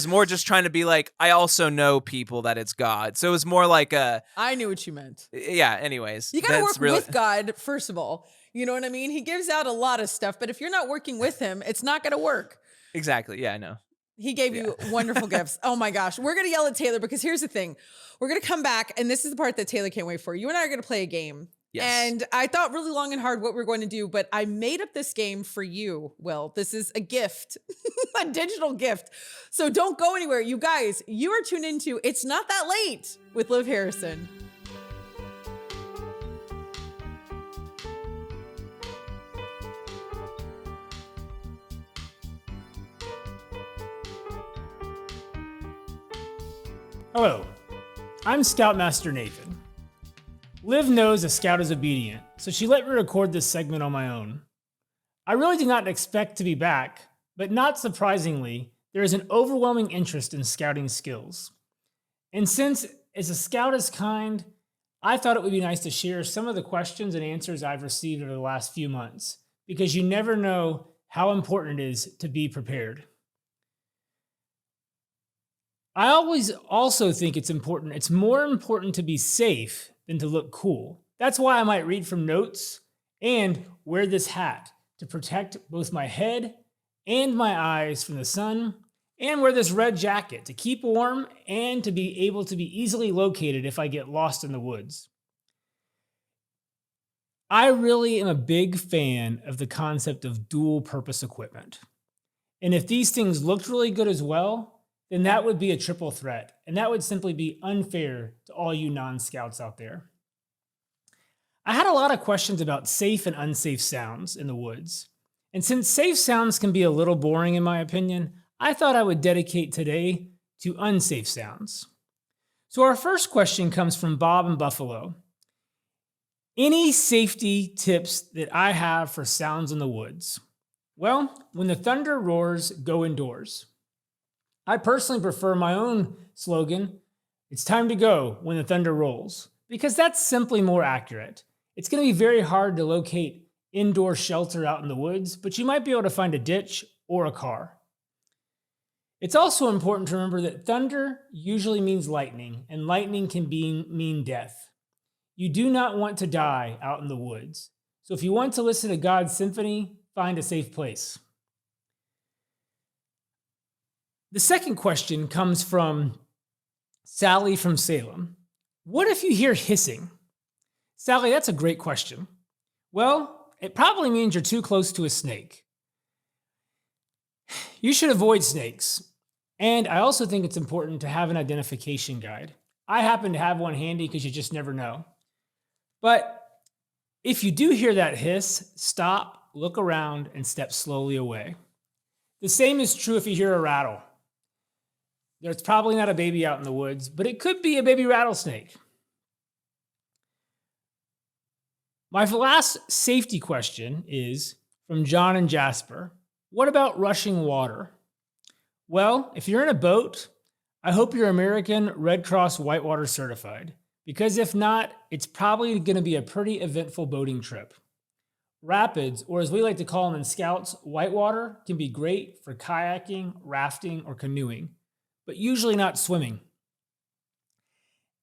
more just trying to be like, I also know people that it's God. So it was more like I knew what you meant. yeah. Anyways, You got to that's work really with God, first of all. You know what I mean? He gives out a lot of stuff, but if you're not working with him, it's not going to work. exactly. Yeah, I know. He gave you wonderful gifts. Oh my gosh. We're going to yell at Taylor because here's the thing. We're going to come back, and this is the part that Taylor can't wait for. You and I are going to play a game. Yes. And I thought really long and hard what we're going to do, but I made up this game for you, Will. This is a gift, a digital gift. So don't go anywhere. You guys, you are tuned into It's Not That Late with Liv Harrison. Hello, I'm Scoutmaster Nathan. Liv knows a scout is obedient, so she let me record this segment on my own. I really did not expect to be back, but not surprisingly, there is an overwhelming interest in scouting skills. And since as a scout is kind, I thought it would be nice to share some of the questions and answers I've received over the last few months, because you never know how important it is to be prepared. I always also think it's more important to be safe than to look cool. That's why I might read from notes and wear this hat to protect both my head and my eyes from the sun, and wear this red jacket to keep warm and to be able to be easily located if I get lost in the woods. I really am a big fan of the concept of dual purpose equipment. And if these things looked really good as well, then that would be a triple threat, and that would simply be unfair to all you non-scouts out there. I had a lot of questions about safe and unsafe sounds in the woods, and since safe sounds can be a little boring in my opinion, I thought I would dedicate today to unsafe sounds. So our first question comes from Bob in Buffalo. Any safety tips that I have for sounds in the woods? Well, when the thunder roars, go indoors. I personally prefer my own slogan, it's time to go when the thunder rolls, because that's simply more accurate. It's going to be very hard to locate indoor shelter out in the woods, but you might be able to find a ditch or a car. It's also important to remember that thunder usually means lightning, and lightning can mean death. You do not want to die out in the woods. So if you want to listen to God's symphony, find a safe place. The second question comes from Sally from Salem. What if you hear hissing? Sally, that's a great question. Well, it probably means you're too close to a snake. You should avoid snakes. And I also think it's important to have an identification guide. I happen to have one handy because you just never know. But if you do hear that hiss, stop, look around, and step slowly away. The same is true if you hear a rattle. There's probably not a baby out in the woods, but it could be a baby rattlesnake. My last safety question is from John and Jasper. What about rushing water? Well, if you're in a boat, I hope you're American Red Cross Whitewater certified, because if not, it's probably going to be a pretty eventful boating trip. Rapids, or as we like to call them in Scouts, whitewater, can be great for kayaking, rafting, or canoeing, but usually not swimming.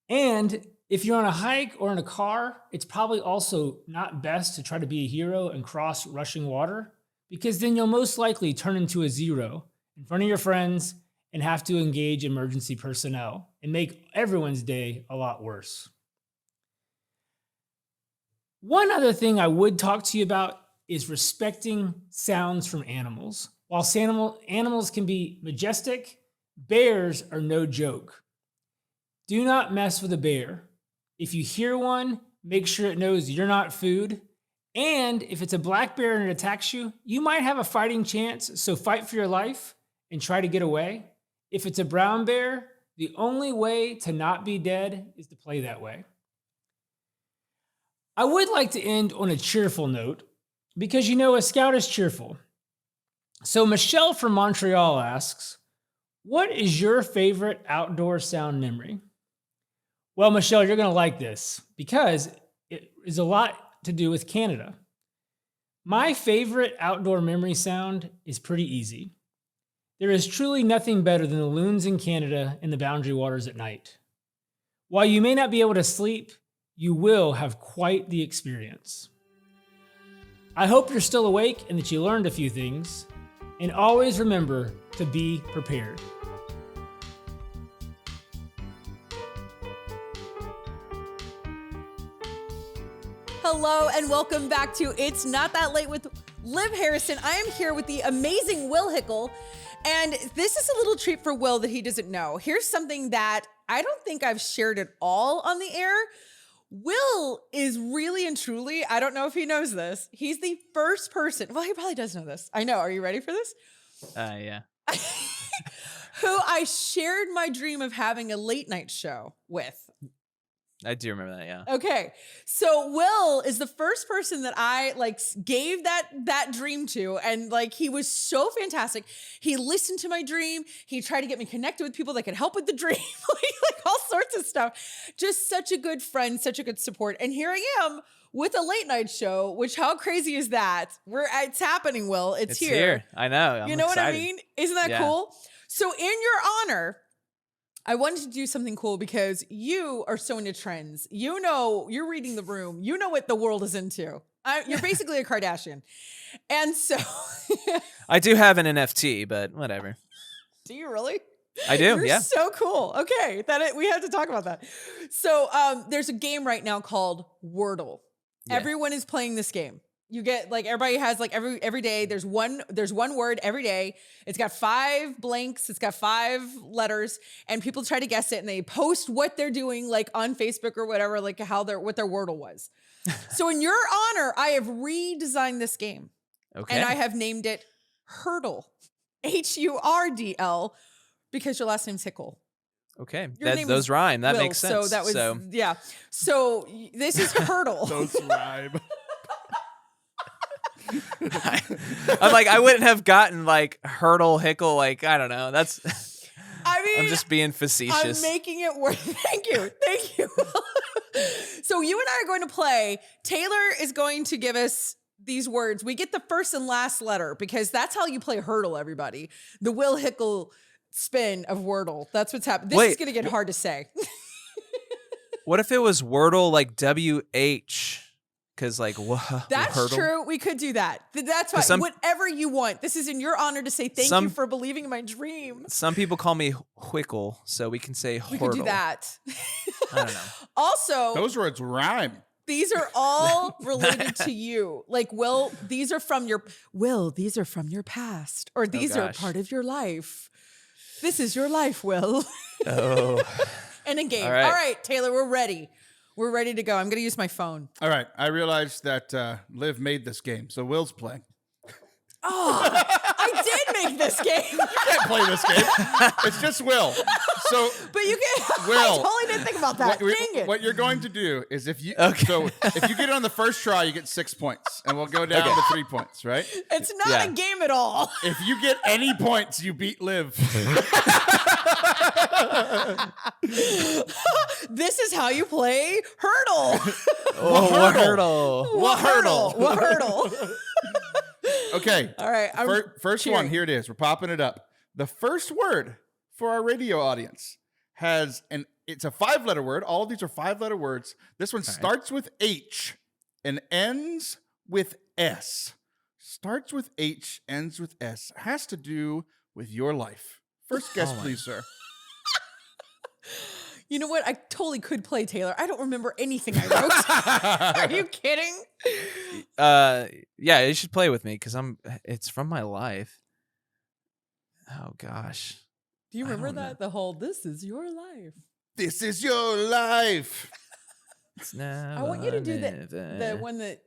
And if you're on a hike or in a car, it's probably also not best to try to be a hero and cross rushing water, because then you'll most likely turn into a zero in front of your friends and have to engage emergency personnel and make everyone's day a lot worse. One other thing I would talk to you about is respecting sounds from animals. While animals can be majestic, bears are no joke. Do not mess with a bear. If you hear one, make sure it knows you're not food. And if it's a black bear and it attacks you, you might have a fighting chance, so fight for your life and try to get away. If it's a brown bear, the only way to not be dead is to play that way. I would like to end on a cheerful note because a scout is cheerful. So Michelle from Montreal asks, what is your favorite outdoor sound memory? Well, Michelle, you're going to like this because it is a lot to do with Canada. My favorite outdoor memory sound is pretty easy. There is truly nothing better than the loons in Canada in the Boundary Waters at night. While you may not be able to sleep, you will have quite the experience. I hope you're still awake and that you learned a few things. And always remember to be prepared. Hello and welcome back to It's Not That Late with Liv Harrison. I am here with the amazing Will Hickl, and this is a little treat for Will that he doesn't know. Here's something that I don't think I've shared at all on the air. Will is really and truly, I don't know if he knows this, he's the first person, well, he probably does know this. I know. Are you ready for this? Yeah. Who I shared my dream of having a late night show with. I do remember that, yeah. Okay. So Will is the first person that I gave that dream to, and he was so fantastic. He listened to my dream. He tried to get me connected with people that could help with the dream, like all sorts of stuff. Just such a good friend, such a good support. And here I am with a late night show, which how crazy is that? It's happening, Will. It's here. I know. You know what I mean? Isn't that cool? So in your honor, I wanted to do something cool because you are so into trends. You're reading the room. You know what the world is into. You're basically a Kardashian. And so I do have an NFT, but whatever. Do you really? I do, You're yeah. so cool. Okay, we have to talk about that. So there's a game right now called Wordle. Yeah. Everyone is playing this game. You get everybody has every day there's one word every day. It's got 5 blanks, it's got 5 letters, and people try to guess it and they post what they're doing on Facebook or whatever, what their Wordle was. So in your honor, I have redesigned this game. Okay. And I have named it Hurdle. HURDL, because your last name's Hickl. Okay. Those rhyme. That Will, makes sense. So that was yeah. So this is Hurdle. Those rhyme. I'm I wouldn't have gotten Hurdle, Hickl, I don't know. That's I'm just being facetious. I'm making it work. Thank you. So you and I are going to play. Taylor is going to give us these words. We get the first and last letter because that's how you play Hurdle, everybody. The Will Hickl spin of Wordle. That's what's happening. This is going to get hard to say. What if it was Wordle WH? Because that's Hurdle? True. We could do that. That's fine. Whatever you want. This is in your honor to say thank you for believing in my dream. Some people call me Hickl, so we can say Hurdle. We could do that. I don't know. Also, those words rhyme. These are all related to you. Will, these are from your past, or these are part of your life. This is your life, Will. Oh. And a game. All right, Taylor, we're ready. We're ready to go. I'm going to use my phone. All right. I realized that Liv made this game, so Will's playing. Oh, I did make this game. You can't play this game. It's just Will. So, but you can. Will, I totally didn't think about that. Dang it. What you're going to do is if you get it on the first try, you get 6 points, and we'll go down to 3 points. Right? It's not a game at all. If you get any points, you beat Liv. This is how you play hurdle. Oh, hurdle. Hurdle. Okay. All right. First one. Here it is. We're popping it up. The first word for our radio audience it's a 5-letter word. All of these are 5-letter words. This one starts with H and ends with S. Starts with H, ends with S. Has to do with your life. First guess, please, sir. You know what? I totally could play Taylor. I don't remember anything I wrote. Are you kidding? Yeah, you should play with me because it's from my life. Oh gosh. Do you remember that? The whole "This is your life." This is your life. It's now I want you to do the one that.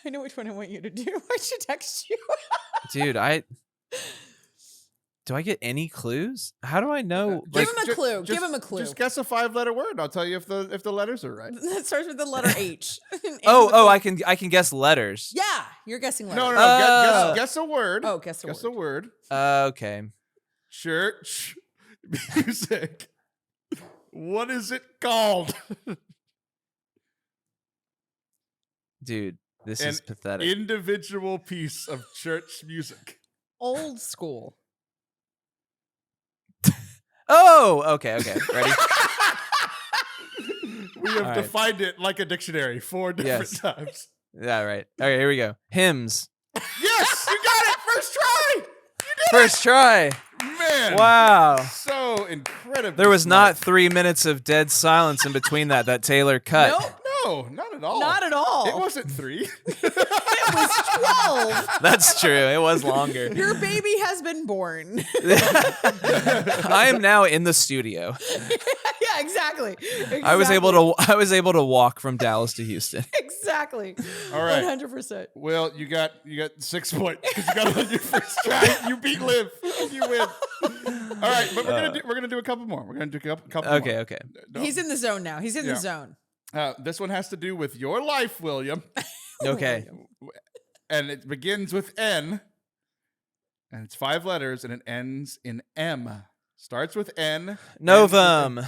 I know which one I want you to do. I should text you. Dude, do I get any clues? How do I know? Give him a clue. Give him a clue. Just guess a 5-letter word. I'll tell you if the letters are right. That starts with the letter H. I can guess letters. Yeah, you're guessing letters. No. Guess a word. Oh, guess a word. Okay. Church music. What is it called? Dude, this is pathetic. Individual piece of church music. Old school. Oh, okay. Ready? We have defined it like a dictionary 4 different times. Yeah, right. Okay, here we go. Hymns. Yes, you got it. First try. You did First try. Man. Wow. So incredible. There was not 3 minutes of dead silence in between that Taylor cut. Nope. No, not at all. Not at all. It wasn't 3. It was 12. That's true. It was longer. Your baby has been born. I am now in the studio. Yeah, exactly. I was able to walk from Dallas to Houston. Exactly. All right. 100%. Well, you got 6 points because you got it on your first try. You beat Liv. You win. All right, but we're gonna do a couple more. We're gonna do a couple. Okay, more. okay. No. He's in the zone now. He's in the zone. This one has to do with your life, William. Okay. And it begins with N, and it's 5 letters, and it ends in M. Starts with N. Novum. Yay!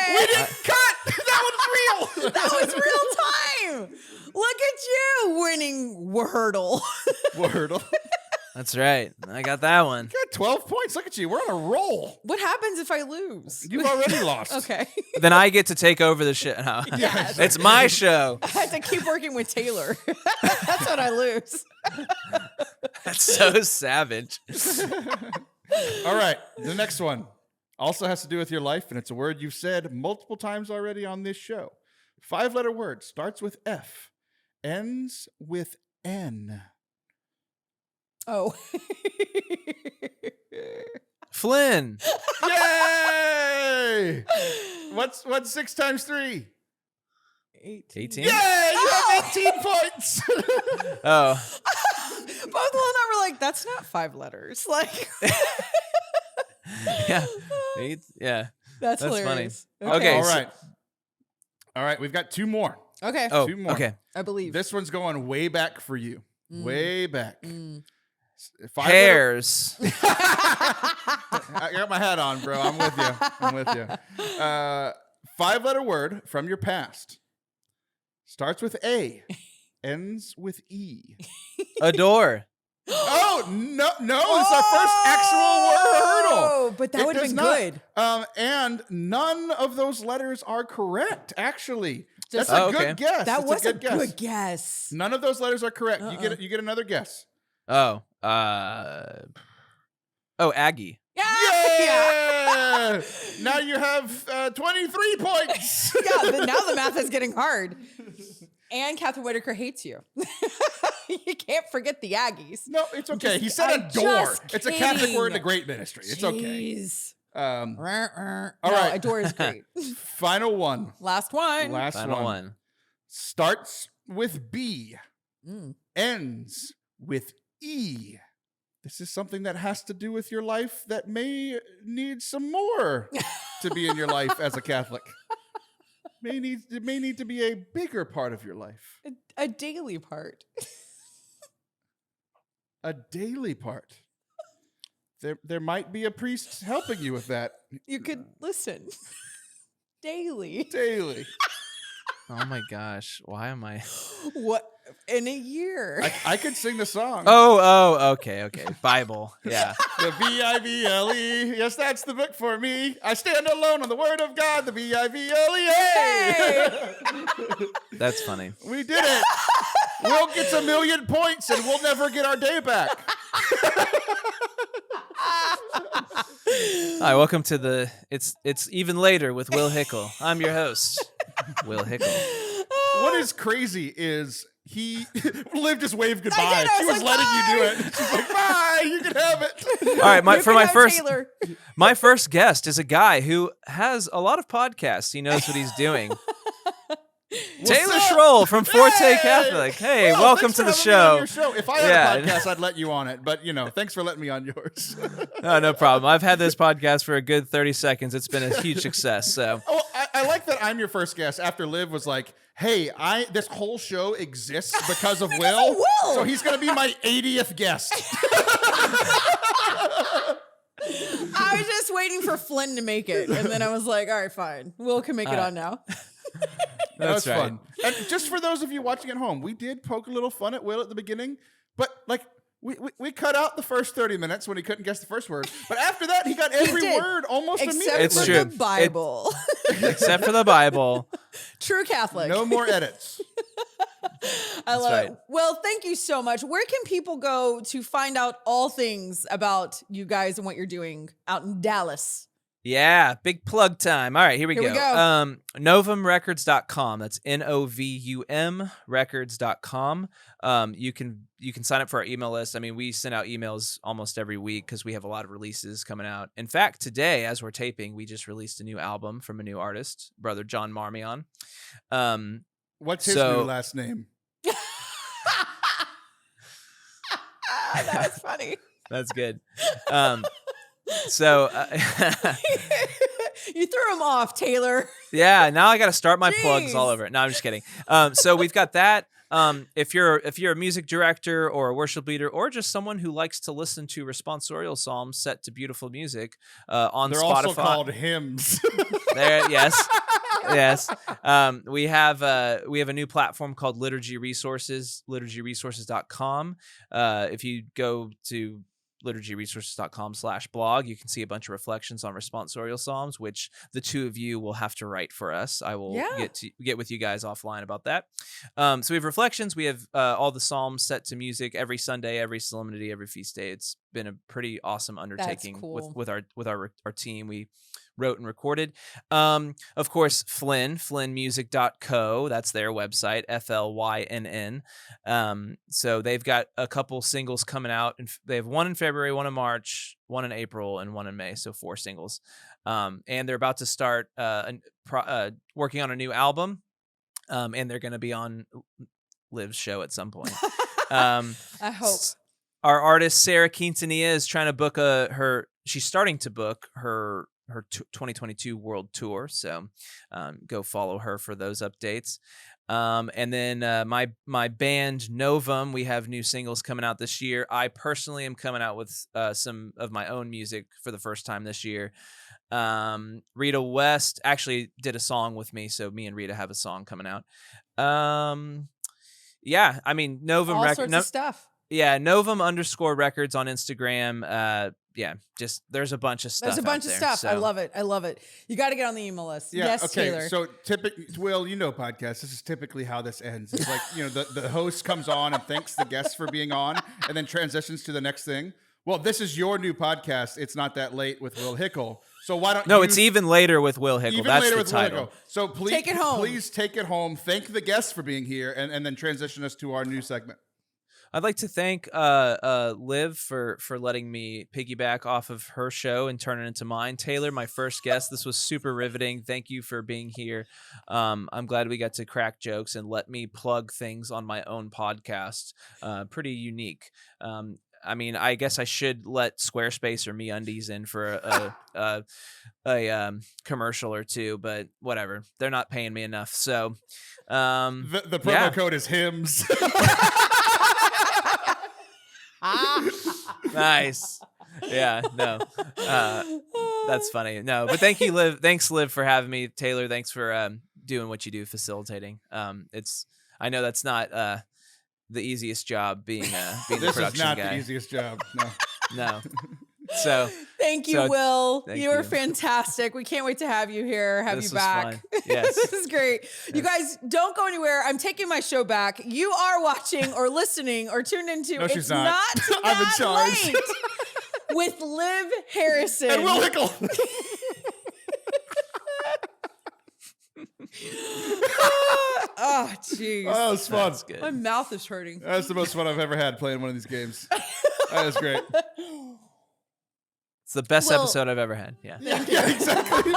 We didn't cut. That was real. That was real time. Look at you winning Wordle. Wordle. That's right. I got that one. You got 12 points. Look at you. We're on a roll. What happens if I lose? You've already lost. Okay. Then I get to take over the shit. No. Yes. It's my show. I have to keep working with Taylor. That's what I lose. That's so savage. All right. The next one also has to do with your life, and it's a word you've said multiple times already on this show. 5-letter word. Starts with F. Ends with N. Oh. Flynn. Yay! What's 6 times 3? 18? Yay! You have 18 points. Oh. Both Will and I were like, that's not 5 letters. Like, Yeah. Yeah. that's hilarious. Funny. Okay. All right. We've got 2 more. Okay. Oh, 2 more. okay. I believe. This one's going way back for you. Way back. 5 Hairs. I got my hat on, bro. I'm with you. 5-letter word from your past. Starts with A. Ends with E. Adore. Oh, no. It's our first actual word hurdle. Oh, but that would have been good. And none of those letters are correct, actually. Just- That's a good guess. That was a good guess. good guess. None of those letters are correct. You get another guess. Oh. Aggie. Yeah. Now you have 23 points. Yeah, now the math is getting hard. And Catherine Whitaker hates you. You can't forget the Aggies. No, it's okay. He said I'm adore. just It's a Catholic kidding. word in a great ministry. It's okay. Jeez. All No, right. adore is great. Final one. Last one. Final one. Starts with B. Mm. Ends with E. This is something that has to do with your life that may need some more to be in your life as a Catholic. It may need to be a bigger part of your life. A daily part. A daily part. there might be a priest helping you with that You could listen daily. daily. Oh my gosh. Why am I? What in a year? I could sing the song. Okay. Bible. Yeah. The Bible. Yes, that's the book for me. I stand alone on the word of God. The Bible. Hey! That's funny. We did it. Will gets 1 million points and we'll never get our day back. Hi, welcome to the It's Even Later with Will Hickl. I'm your host, Will Hickl. What is crazy is Liv just waved goodbye. I She was like, letting you do it. She's like, bye, you can have it. All right, Taylor. my first guest is a guy who has a lot of podcasts. He knows what he's doing. Taylor up? Schroll from Forte Hey! Catholic. Hey, Well, welcome thanks to for the having me on show. your show. If I had a podcast, I'd let you on it. But, thanks for letting me on yours. No problem. I've had this podcast for a good 30 seconds. It's been a huge success. So Oh, I like that I'm your first guest after Liv was like, hey, this whole show exists because of Will. of Will. So he's going to be my 80th guest. I was just waiting for Flynn to make it, and then I was like, all right, fine. Will can make it on now. That was That's right. fun. And just for those of you watching at home, we did poke a little fun at Will at the beginning, but we cut out the first 30 minutes when he couldn't guess the first word. But after that, he got every did. word almost Except immediately. It's for true. the Bible. except for the Bible. True Catholic. No more edits. I love right. it. Well, thank you so much. Where can people go to find out all things about you guys and what you're doing out in Dallas? Yeah, big plug time. All right, here we Here go. we go. Novumrecords.com. That's NOVUM records.com. You can sign up for our email list. I mean, we send out emails almost every week because we have a lot of releases coming out. In fact, today, as we're taping, we just released a new album from a new artist, Brother John Marmion. What's his So- new last name? That was funny. That's good. You threw him off, Taylor. Yeah, now I got to start my plugs all Jeez. over. No, I'm just kidding. So we've got that. If you're a music director or a worship leader or just someone who likes to listen to responsorial psalms set to beautiful music on They're Spotify, also called hymns. there, yes. We have a new platform called Liturgy Resources, liturgyresources.com. If you go to liturgyresources.com/blog, you can see a bunch of reflections on responsorial psalms, which the two of you will have to write for us. I will get with you guys offline about that. So we have reflections. We have all the psalms set to music every Sunday, every solemnity, every feast day. It's been a pretty awesome undertaking cool. with our team. We wrote and recorded. Of course, flynnmusic.co. That's their website, FLYNN. So they've got a couple singles coming out. And they have one in February, one in March, one in April, and one in May. So 4 singles. And they're about to start working on a new album. And they're going to be on Liv's show at some point. I hope. Our artist, Sarah Quintanilla, is trying to book she's starting to book her 2022 world tour. So go follow her for those updates. And then my band Novum, we have new singles coming out this year. I personally am coming out with some of my own music for the first time this year. Rita West actually did a song with me, so me and Rita have a song coming out. Yeah, I mean Novum All sorts of stuff. Yeah, Novum_records on Instagram. Yeah, just there's a bunch of stuff. There's a bunch of there, stuff. so. I love it. You got to get on the email list. Yeah, Yes, okay. Taylor. So Will, podcasts. This is typically how this ends. It's like, the host comes on and thanks the guests for being on and then transitions to the next thing. Well, this is your new podcast. It's Not That Late with Will Hickl. So why don't it's Even Later with Will Hickl. Even That's later the with Will title. Hickl. So please Take it home. Please take it home. Thank the guests for being here and then transition us to our new segment. I'd like to thank Liv for letting me piggyback off of her show and turn it into mine. Taylor, my first guest. This was super riveting. Thank you for being here. I'm glad we got to crack jokes and let me plug things on my own podcast. Pretty unique. I mean, I guess I should let Squarespace or MeUndies in for a commercial or two, but whatever. They're not paying me enough. So The promo code is hymns. Nice. Yeah, no. That's funny. No, but thank you, Liv. Thanks, Liv, for having me. Taylor, thanks for doing what you do, facilitating. I know that's not the easiest job being the This is production not guy. the easiest job. No. No. So Thank you, Will. thank You are you. fantastic. We can't wait to have you here, have This you was back. fun. Yes. This is great. You guys don't go anywhere. I'm taking my show back. You are watching or listening or tuned into No, It's she's not. I'm in That charge. Late with Liv Harrison. And Will Hickl. Oh, jeez. Oh, that was fun. That's good. My mouth is hurting. That's the most fun I've ever had playing one of these games. That is great. It's the best Well- episode I've ever had. Yeah. Yeah, exactly.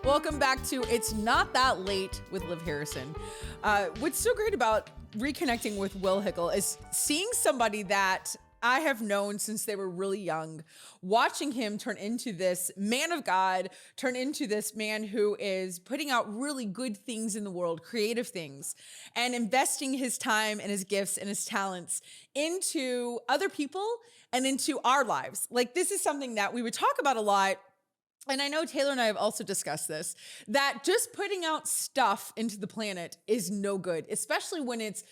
Welcome back to It's Not That Late with Liv Harrison. What's so great about reconnecting with Will Hickl is seeing somebody that I have known since they were really young, watching him turn into this man of God, turn into this man who is putting out really good things in the world, creative things, and investing his time and his gifts and his talents into other people and into our lives. Like, this is something that we would talk about a lot. And I know Taylor and I have also discussed this, that just putting out stuff into the planet is no good, especially when it's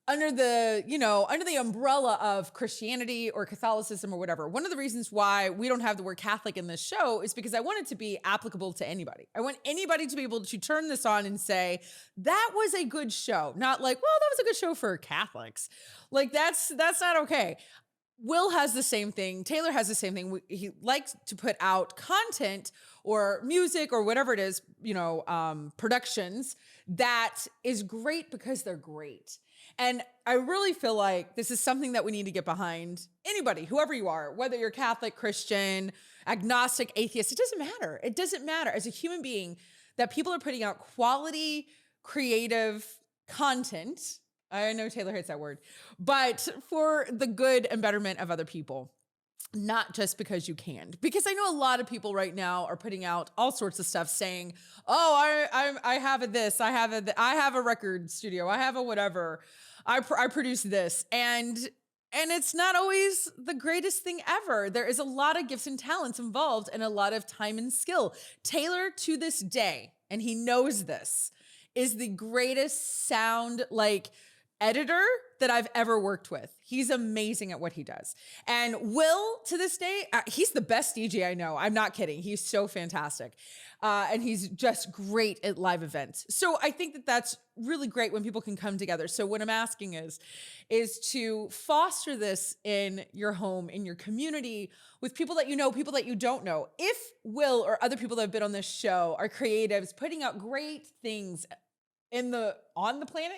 under the umbrella of Christianity or Catholicism or whatever. One of the reasons why we don't have the word Catholic in this show is because I want it to be applicable to anybody. I want anybody to be able to turn this on and say, that was a good show. Not like, well, that was a good show for Catholics. Like, that's not okay. Will has the same thing. Taylor has the same thing. He likes to put out content or music or whatever it is, productions that is great because they're great. And I really feel like this is something that we need to get behind. Anybody, whoever you are, whether you're Catholic, Christian, agnostic, atheist, it doesn't matter. It doesn't matter. As a human being, that people are putting out quality, creative content. I know Taylor hates that word, but for the good and betterment of other people, not just because you can. Because I know a lot of people right now are putting out all sorts of stuff saying, "Oh, I have a this, I have a record studio, I have a whatever, I produce this," and it's not always the greatest thing ever. There is a lot of gifts and talents involved and a lot of time and skill. Taylor, to this day, and he knows this, is the greatest sound editor that I've ever worked with. He's amazing at what he does. And Will, to this day, he's the best DJ I know. I'm not kidding. He's so fantastic. And he's just great at live events. So I think that that's really great when people can come together. So what I'm asking is to foster this in your home, in your community, with people that you know, people that you don't know. If Will or other people that have been on this show are creatives, putting out great things on the planet,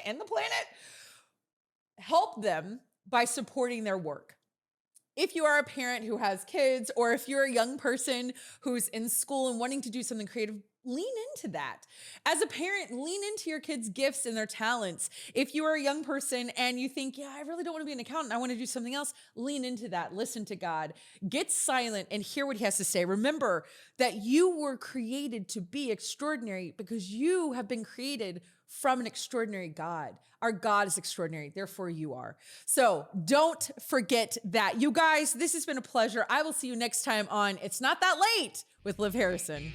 help them by supporting their work. If you are a parent who has kids, or if you're a young person who's in school and wanting to do something creative, lean into that. As a parent, lean into your kids' gifts and their talents. If you are a young person and you think, yeah, I really don't want to be an accountant, I want to do something else, lean into that. Listen to God. Get silent and hear what he has to say. Remember that you were created to be extraordinary because you have been created from an extraordinary God. Our God is extraordinary, therefore you are. So don't forget that. You guys, this has been a pleasure. I will see you next time on It's Not That Late with Liv Harrison.